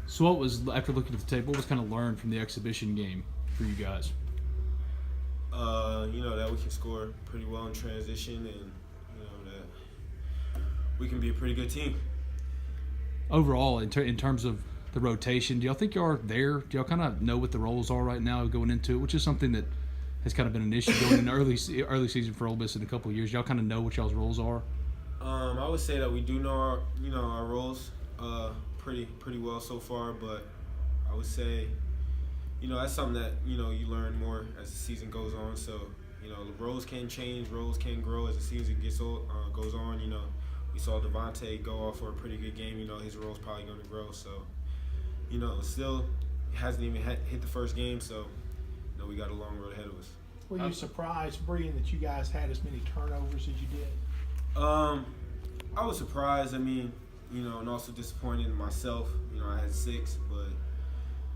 So what was, after looking at the tape, what was kind of learned from the exhibition game for you guys? That we can score pretty well in transition, and that we can be a pretty good team. Overall, in terms of the rotation, do y'all think y'all are there? Do y'all kind of know what the roles are right now going into it, which is something that has kind of been an issue going in early season for Ole Miss in a couple of years? Y'all kind of know what y'all's roles are? I would say that we do know our roles pretty well so far, but I would say that's something that you learn more as the season goes on. So the roles can change, roles can grow as the season goes on. We saw Devontae go off for a pretty good game. His role's probably going to grow. So still hasn't even hit the first game. So we got a long road ahead of us. Were you surprised, Breein, that you guys had as many turnovers as you did? I was surprised. And also disappointed in myself. I had 6, but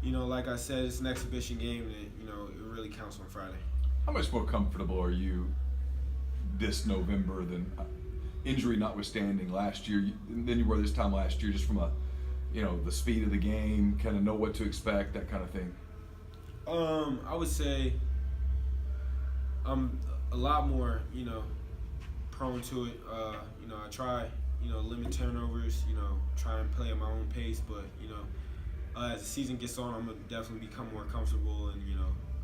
like I said, it's an exhibition game, and it really counts on Friday. How much more comfortable are you this November than injury notwithstanding last year than you were this time last year, just from the speed of the game, kind of know what to expect, that kind of thing? I would say I'm a lot more, prone to it. I try, limit turnovers, try and play at my own pace, but, as the season gets on, I'm going to definitely become more comfortable, and,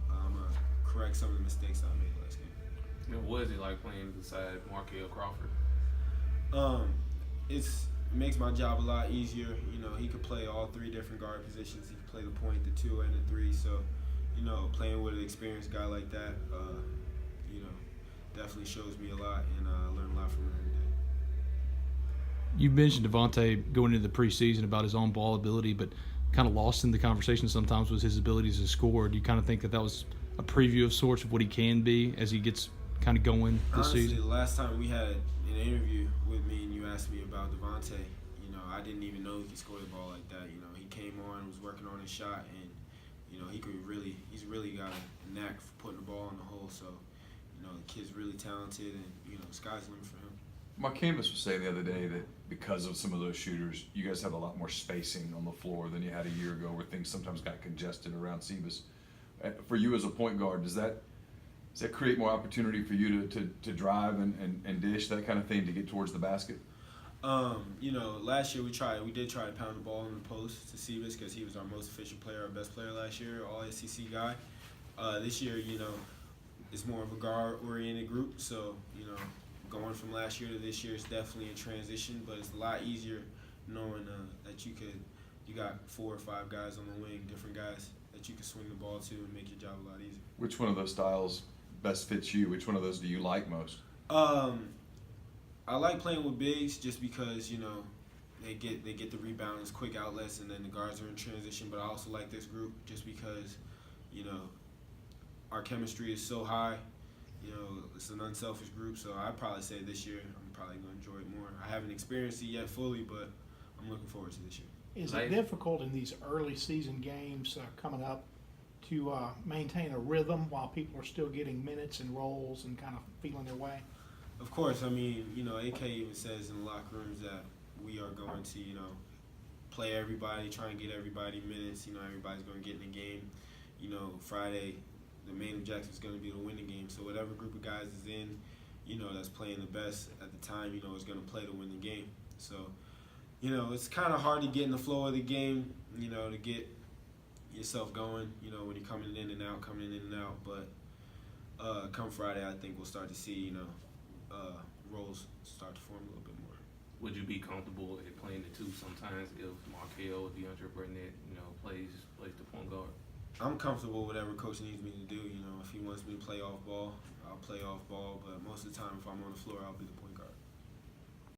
I'm going to correct some of the mistakes I made last game. What is it like playing beside Markel Crawford? It makes my job a lot easier. He could play all 3 different guard positions. He could play the point, the 2, and the 3. So, playing with an experienced guy like that, definitely shows me a lot, and I learn a lot from him every day. You mentioned Devontae going into the preseason about his own ball ability, but kind of lost in the conversation sometimes was his abilities to score. Do you kind of think that was a preview of sorts of what he can be as he gets kind of going this Honestly, season? The last time we had an interview with me and you asked me about Devontae, I didn't even know he could score the ball like that. He came on, was working on his shot, and he's really got a knack for putting the ball in the hole. So, the kid's really talented, and the sky's the limit for him. Mark Canvas was saying the other day that because of some of those shooters, you guys have a lot more spacing on the floor than you had a year ago, where things sometimes got congested around Sebas. For you as a point guard, does that create more opportunity for you to drive and dish, that kind of thing, to get towards the basket? Last year we did try to pound the ball in the post to Sebas because he was our most efficient player, our best player last year, all SEC guy. This year, it's more of a guard-oriented group, so, going from last year to this year is definitely a transition, but it's a lot easier knowing that you got 4 or 5 guys on the wing, different guys that you can swing the ball to and make your job a lot easier. Which one of those styles best fits you? Which one of those do you like most? I like playing with bigs just because, they get the rebounds, quick outlets, and then the guards are in transition, but I also like this group just because, our chemistry is so high. It's an unselfish group, so I'd probably say this year I'm probably going to enjoy it more. I haven't experienced it yet fully, but I'm looking forward to this year. Is it difficult in these early season games coming up to maintain a rhythm while people are still getting minutes and roles and kind of feeling their way? Of course. AK even says in the locker rooms that we are going to, play everybody, try and get everybody minutes. Everybody's going to get in the game. Friday, the main objective is going to be to win the game. So whatever group of guys is in, that's playing the best at the time, is going to play to win the game. So, it's kind of hard to get in the flow of the game, to get yourself going, when you're coming in and out. But come Friday, I think we'll start to see, roles start to form a little bit more. Would you be comfortable at playing the 2 sometimes if Markel or DeAndre Burnett, plays the point guard? I'm comfortable with whatever coach needs me to do. If he wants me to play off ball, I'll play off ball. But most of the time, if I'm on the floor, I'll be the point